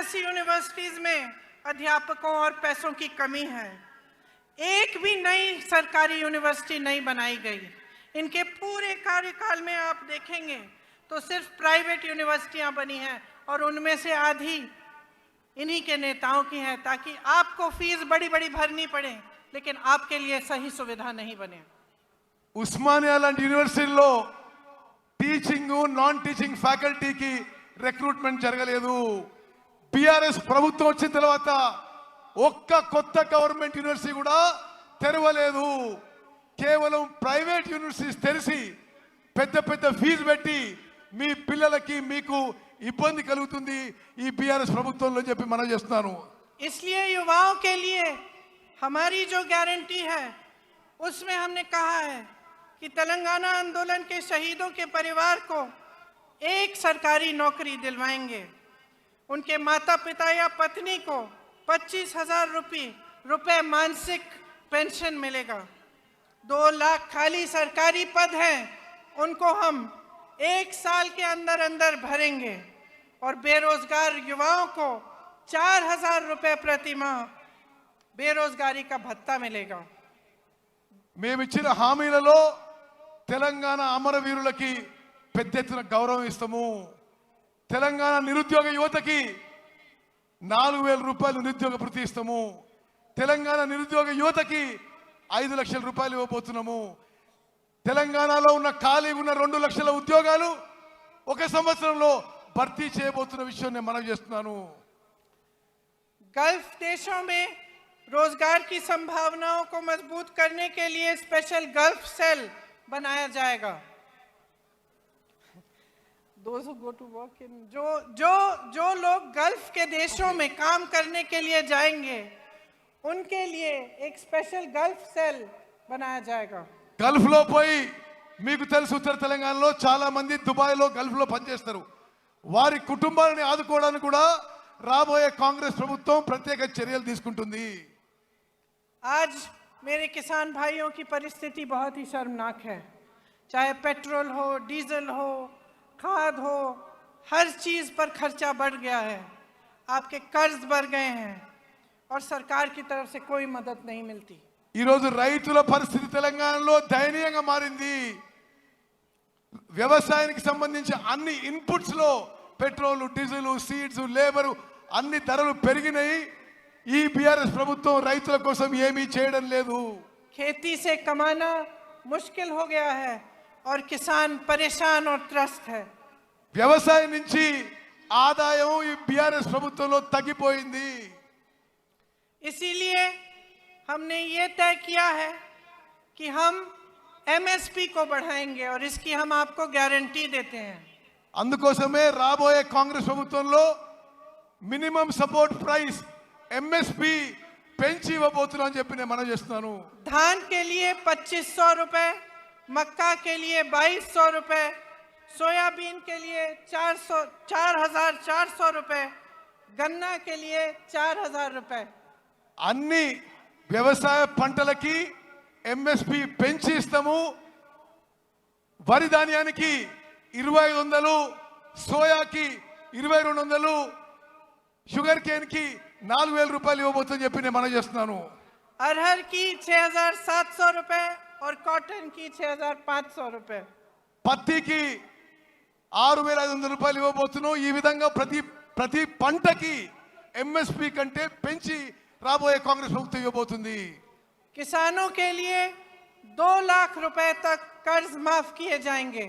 82 universities में अध्यापकों और पैसों की कमी है। एक भी नई सरकारी यूनिवर्सिटी नहीं बनाई गई। इनके पूरे कार्यकाल में आप देखेंगे तो सिर्फ प्राइवेट यूनिवर्सिटियां बनी हैं और उनमें से आधी इन्हीं के नेताओं की है, ताकि आपको फीस बड़ी बड़ी भरनी पड़े लेकिन आपके लिए सही सुविधा नहीं बने। उस्मानिया लांటి యూనివర్సిటీలో టీచింగ్ నాన్ టీచింగ్ ఫ్యాకల్టీకి రిక్రూట్మెంట్ జరగలేదు. బీఆర్ఎస్ ప్రభుత్వం వచ్చిన తర్వాత ఒక్క కొత్త గవర్నమెంట్ యూనివర్సిటీ కూడా తెరవలేదు. కేవలం ప్రైవేట్ యూనివర్సిటీస్ తెరిచి పెద్ద పెద్ద ఫీజు పెట్టి మీ పిల్లలకి మీకు ఇబ్బంది కలుగుతుంది ఈ బీఆర్ఎస్ ప్రభుత్వంలో చెప్పి మనం చేస్తున్నాను. इसलिए युवाओं के लिए हमारी जो गारंटी है उसमें हमने कहा है कि तेलंगाना आंदोलन के शहीदों के परिवार को एक सरकारी नौकरी दिलवाएंगे। उनके माता पिता या पत्नी को 25,000 रुपए मासिक पेंशन मिलेगा। 2 लाख खाली सरकारी पद हैं, उनको हम 1 साल के अंदर अंदर भरेंगे और बेरोजगार युवाओं को 4,000 रुपए प्रति माह बेरोजगारी का भत्ता मिलेगा। మేమిచ్చిన హామీలలో తెలంగాణ అమరవీరులకి పెద్ద ఎత్తున గౌరవం ఇస్తాము. తెలంగాణ నిరుద్యోగ యువతకి 4,000 రూపాయలు నిరుద్యోగ భృతి ఇస్తాము. తెలంగాణ నిరుద్యోగ యువతకి 5 లక్షల రూపాయలు ఇవ్వబోతున్నాము. తెలంగాణలో ఉన్న ఖాళీగా ఉన్న 2 లక్షల ఉద్యోగాలు 1 సంవత్సరంలో భర్తీ చేయబోతున్న విషయం నేను మనవి చేస్తున్నాను. गल्फ देशों में रोजगार की संभावनाओं को मजबूत करने के लिए स्पेशल गल्फ सेल बनाया जाएगा। Those who go to work in जो लोग गल्फ के देशों में काम करने के लिए जाएंगे उनके लिए एक स्पेशल गल्फ सेल बनाया जाएगा। గల్ఫ్ లో పోయి మీకు తెలుసు ఉత్తర తెలంగాణలో చాలా మంది దుబాయ్ లో గల్ఫ్ లో పనిచేస్తారు. వారి కుటుంబాలను ఆదుకోవడానికి కూడా రాబోయే కాంగ్రెస్ ప్రభుత్వం ప్రత్యేక చర్యలు తీసుకుంటుంది. आज मेरे किसान भाइयों की परिस्थिति बहुत ही शर्मनाक है। चाहे पेट्रोल हो, डीजल हो, खाद हो, हर चीज पर खर्चा बढ़ गया है। आपके कर्ज बढ़ गए हैं और सरकार की तरफ से कोई मदद नहीं मिलती। ఈ రోజు రైతుల పరిస్థితి తెలంగాణలో దయనీయంగా మారింది. వ్యవసాయానికి సంబంధించి అన్ని ఇన్పుట్స్ లో పెట్రోల్, డీజిల్, సీడ్స్, లేబర్ అన్ని ధరలు పెరిగినాయి. ఈ బీఆర్ఎస్ ప్రభుత్వం రైతుల కోసం ఏమీ చేయడం లేదు. खेती से कमाना मुश्किल हो गया है और किसान परेशान और त्रस्त है। వ్యవసాయం నుంచి ఆదాయం ఈ బీఆర్ఎస్ ప్రభుత్వంలో తగ్గిపోయింది. इसीलिए हमने ये तय किया है कि हम एमएसपी को बढ़ाएंगे और इसकी हम आपको गारंटी देते हैं। అందుకోసమే రాబోయే కాంగ్రెస్ ప్రభుత్వంలో మినిమం సపోర్ట్ ప్రైస్ ఎంఎస్పి పెంచి ఇవ్వబోతున్నాం అని చెప్పి నేను మనం చేస్తున్నాను. धान के लिए 2,500 रुपए, मक्का के लिए 2,200 रुपए, सोयाबीन के लिए 4,400 रुपए, गन्ना के लिए 4,000 रुपए। అన్ని వ్యవసాయ పంటలకి ఎంఎస్పి పెంచి ఇస్తాము. వరి ధాన్యానికి 2,500, సోయాకి 2,200, షుగర్ కేన్ కి 4,000 రూపాయలు ఇవ్వబోతుందని చెప్పి నేను మనం చేస్తున్నాను. अरहर की 6,700 रुपए और कॉटन की 6,500 रुपए। పత్తికి 6,500 రూపాయలు ఇవ్వబోతున్నాం. ఈ విధంగా ప్రతి పంటకి ఎంఎస్పి కంటే పెంచి రాబోయే కాంగ్రెస్ ప్రభుత్వం ఇవ్వబోతుంది. किसानों के लिए 2 लाख रुपए तक कर्ज माफ किए जाएंगे।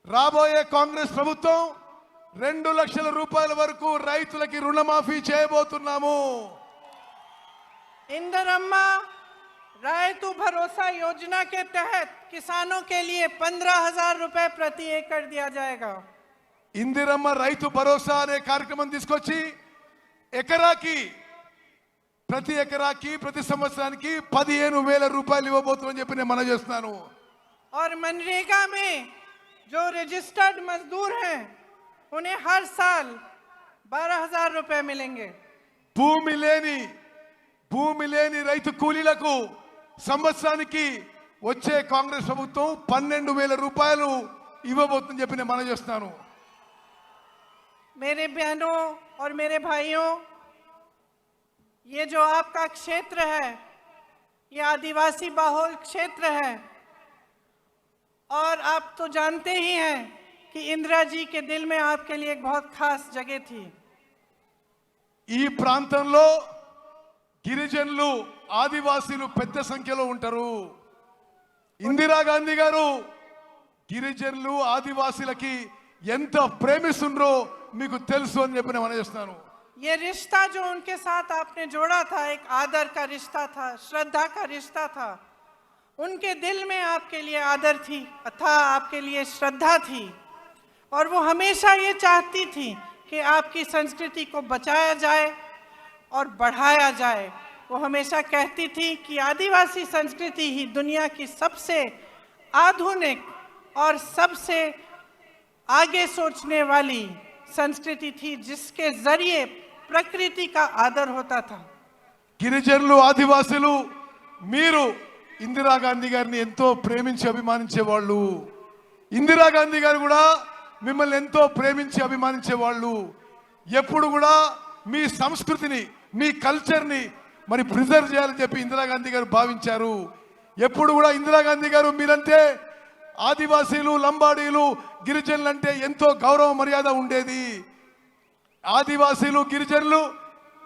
రాబోయే కాంగ్రెస్ ప్రభుత్వం 2 లక్షల రూపాయల వరకు రైతులకి రుణమాఫీ చేయబోతున్నాము. इंदिरम्मा रायतु भरोसा योजना के तहत किसानों के लिए 15,000 रुपए प्रति एकड़ दिया जाएगा। ఇందిరమ్మ రైతు భరోసా అనే కార్యక్రమం తీసుకొచ్చి ప్రతి ఎకరాకి ప్రతి సంవత్సరానికి 15,000 రూపాయలు ఇవ్వబోతున్నామని చెప్పి నేను మనం చేస్తున్నాను. और मनरेगा में जो रजिस्टर्ड मजदूर हैं उन्हें हर साल 12,000 रुपए मिलेंगे। భూమి లేని రైతు కూలీలకు సంవత్సరానికి వచ్చే కాంగ్రెస్ ప్రభుత్వం 12,000 రూపాయలు ఇవ్వబోతుందని చెప్పి నేను మనం చేస్తున్నాను. मेरे बहनों और मेरे भाइयों, ये जो आपका क्षेत्र है, ये आदिवासी बहुल क्षेत्र है और आप तो जानते ही हैं कि इंदिरा जी के दिल में आपके लिए एक बहुत खास जगह थी। ఈ ప్రాంతంలో గిరిజనులు ఆదివాసీలు పెద్ద సంఖ్యలో ఉంటారు. ఇందిరాగాంధీ గారు గిరిజనులు ఆదివాసీలకి ఎంత ప్రేమిస్తుండ్రో మీకు తెలుసు అని చెప్పి నేను చేస్తున్నాను. ये रिश्ता जो उनके साथ आपने जोड़ा था, एक आदर का रिश्ता था, श्रद्धा का रिश्ता था। उनके दिल में आपके लिए आदर थी था, आपके लिए श्रद्धा थी और वो हमेशा ये चाहती थी कि आपकी संस्कृति को बचाया जाए और बढ़ाया जाए। वो हमेशा कहती थी कि आदिवासी संस्कृति ही दुनिया की सबसे आधुनिक और सबसे आगे सोचने वाली संस्कृति थी, जिसके जरिए प्रकृति का आदर होता था। గిరిజనులు ఆదివాసీలు మీరు ఇందిరాగాంధీ గారిని ఎంతో ప్రేమించి అభిమానించేవాళ్ళు. ఇందిరాగాంధీ గారు కూడా మిమ్మల్ని ఎంతో ప్రేమించి అభిమానించేవాళ్ళు. ఎప్పుడు కూడా మీ సంస్కృతిని మీ కల్చర్ని మరి ప్రిజర్వ్ చేయాలని చెప్పి ఇందిరాగాంధీ గారు భావించారు. ఎప్పుడు కూడా ఇందిరాగాంధీ గారు మీరంటే ఆదివాసీలు లంబాడీలు గిరిజనులు అంటే ఎంతో గౌరవ మర్యాద ఉండేది. ఆదివాసీలు గిరిజనులు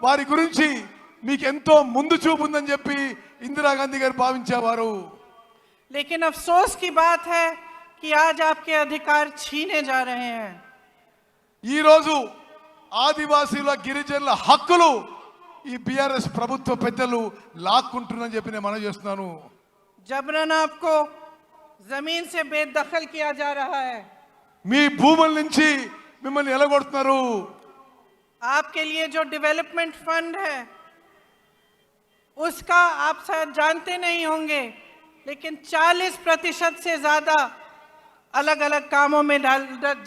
వారి గురించి మీకు ఎంతో ముందు చూపు ఉందని చెప్పి ఇందిరాగాంధీ గారు భావించేవారు. लेकिन अफसोस की बात है कि आज आपके अधिकार छीने जा रहे हैं। ఈ రోజు ఆదివాసీల గిరిజనుల హక్కులు ఈ బీఆర్ఎస్ ప్రభుత్వ పెద్దలు లాక్కుంటున్నారని చెప్పి నేను మనవి చేస్తున్నాను. जबरन आपको जमीन से बेदखल किया जा रहा है। మీ భూముల నుంచి మిమ్మల్ని ఎలగొడుతున్నారు. आपके लिए जो डेवलपमेंट फंड है उसका आप शायद जानते नहीं होंगे, लेकिन 40% से ज्यादा अलग अलग कामों में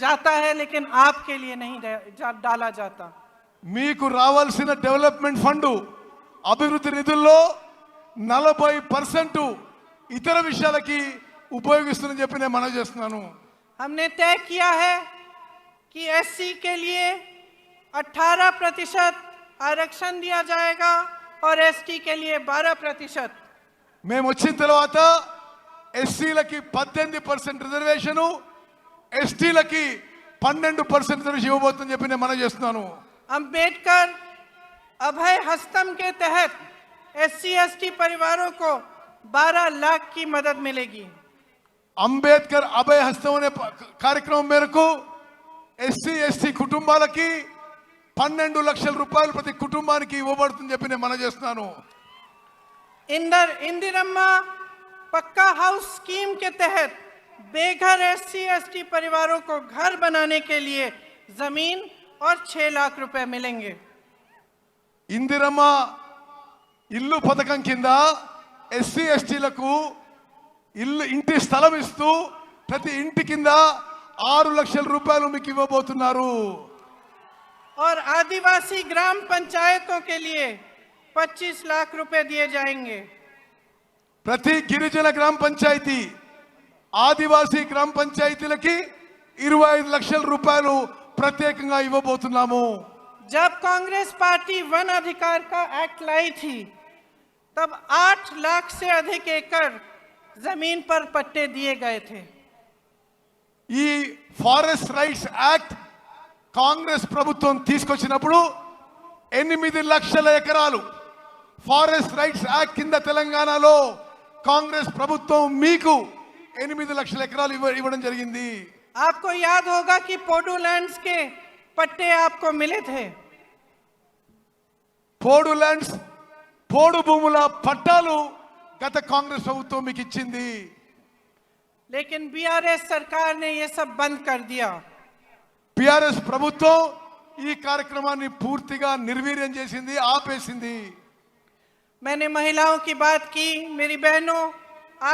जाता है, लेकिन आपके लिए नहीं डाला जाता। మీకు రావాల్సిన డెవలప్మెంట్ ఫండ్ అభివృద్ధి నిధుల్లో 40% ఇతర విషయాలకి ఉపయోగిస్తుందని చెప్పి నేను మనవి చేస్తున్నాను. हमने तय किया है कि एससी के लिए 18% आरक्षण दिया जाएगा और एसटी के लिए 12%। మేము వచ్చిన తర్వాత ఎస్సీలకి 18% రిజర్వేషను, ఎస్టీలకి 12% రిజర్వేషన్ ఇవ్వబోతుందని చెప్పి నేను మనవి చేస్తున్నాను. अंबेडकर अभय हस्तम के तहत एससी एसटी परिवारों को 12 लाख की मदद मिलेगी। అంబేద్కర్ అభయ హస్తం అనే కార్యక్రమం మేరకు ఎస్సీ ఎస్టీ కుటుంబాలకి 12 లక్షల రూపాయలు ప్రతి కుటుంబానికి ఇవ్వబడుతుందని చెప్పి నేను మనవి చేస్తున్నాను. इंदिरम्मा पक्का हाउस स्कीम के तहत बेघर एससी एसटी परिवारों को घर बनाने के लिए जमीन और 6 लाख रुपए मिलेंगे। ఇందిరమ్మ ఇల్లు పథకం కింద ఎస్సీ ఎస్టీలకు ఇంటి స్థలం ఇస్తూ ప్రతి ఇంటి కింద 6 లక్షల రూపాయలు మీకు ఇవ్వబోతున్నారు. और आदिवासी ग्राम पंचायतों के लिए 25 लाख रुपए दिए जाएंगे। ప్రతి గిరిజన గ్రామ పంచాయతీ ఆదివాసీ గ్రామ పంచాయతీలకి 25 లక్షల రూపాయలు ప్రత్యేకంగా ఇవ్వబోతున్నాము. जब कांग्रेस पार्टी वन अधिकार का एक्ट लाई थी, तब 8 लाख से अधिक एकड़ जमीन पर पट्टे दिए गए थे। ఈ ఫారెస్ట్ రైట్స్ యాక్ట్ కాంగ్రెస్ ప్రభుత్వం తీసుకొచ్చినప్పుడు 8 లక్షల ఎకరాలు ఫారెస్ట్ రైట్స్ యాక్ట్ కింద తెలంగాణలో కాంగ్రెస్ ప్రభుత్వం మీకు 8 లక్షల ఎకరాలు ఇవ్వడం జరిగింది. आपको याद होगा कि पोडू लैंड्स के पट्टे आपको मिले थे। పోడు ల్యాండ్స్ పోడు భూముల పట్టాలు గత కాంగ్రెస్ ప్రభుత్వం మీకు ఇచ్చింది. लेकिन बीआरएस सरकार ने ये सब बंद कर दिया। బీఆర్ఎస్ ప్రభుత్వం ఈ కార్యక్రమాన్ని పూర్తిగా నిర్వీర్యం చేసింది, ఆపేసింది. मैंने महिलाओं की बात की। मेरी बहनों,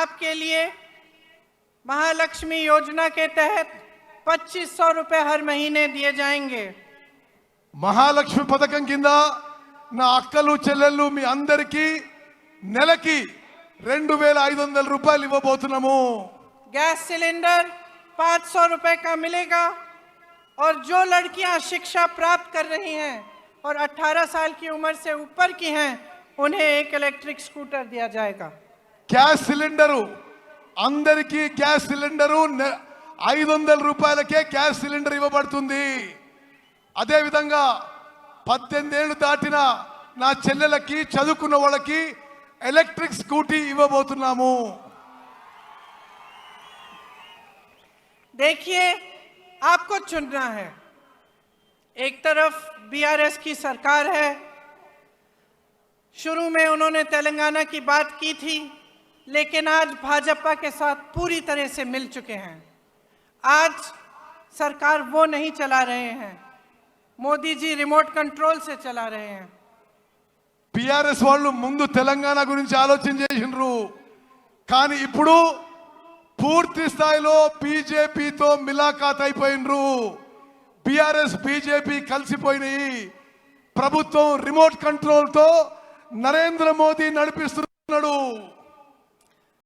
आपके लिए महालक्ष्मी योजना के तहत 2500 रुपए हर महीने दिए जाएंगे। మహాలక్ష్మి పథకం కింద నా అక్కలు చెల్లెళ్ళు మీ అందరికీ నెలకి 2500 రూపాయలు ఇవ్వబోతున్నాము. गैस सिलेंडर 500 रुपए का मिलेगा और जो लड़कियां शिक्षा प्राप्त कर रही हैं और 18 साल की उम्र से ऊपर की हैं, उन्हें एक इलेक्ट्रिक स्कूटर दिया जाएगा। గ్యాస్ సిలిండరు అందరికీ గ్యాస్ సిలిండరు 500 రూపాయలకే గ్యాస్ సిలిండర్ ఇవ్వబడుతుంది. అదే విధంగా 18 ఏళ్లు దాటిన నా చెల్లెలకి చదువుకున్న వాళ్ళకి ఎలక్ట్రిక్ స్కూటీ ఇవ్వబోతున్నాము. देखिए, आपको चुनना है। एक तरफ बीआरएस की सरकार है, शुरू में उन्होंने तेलंगाना की बात की थी, लेकिन आज भाजपा के साथ पूरी तरह से मिल चुके हैं। आज सरकार वो नहीं चला रहे हैं, मोदी जी रिमोट कंट्रोल से चला रहे हैं। టిఆర్ఎస్ వాళ్ళు ముందు తెలంగాణ గురించి ఆలోచన చేసిండ్రు, కానీ ఇప్పుడు పూర్తి స్థాయిలో బీజేపీతో మిలాఖాత్ అయిపోయినరు. BRS BJP కలిసిపోయినాయి. ప్రభుత్వం రిమోట్ కంట్రోల్తో నరేంద్ర మోదీ నడిపిస్తున్న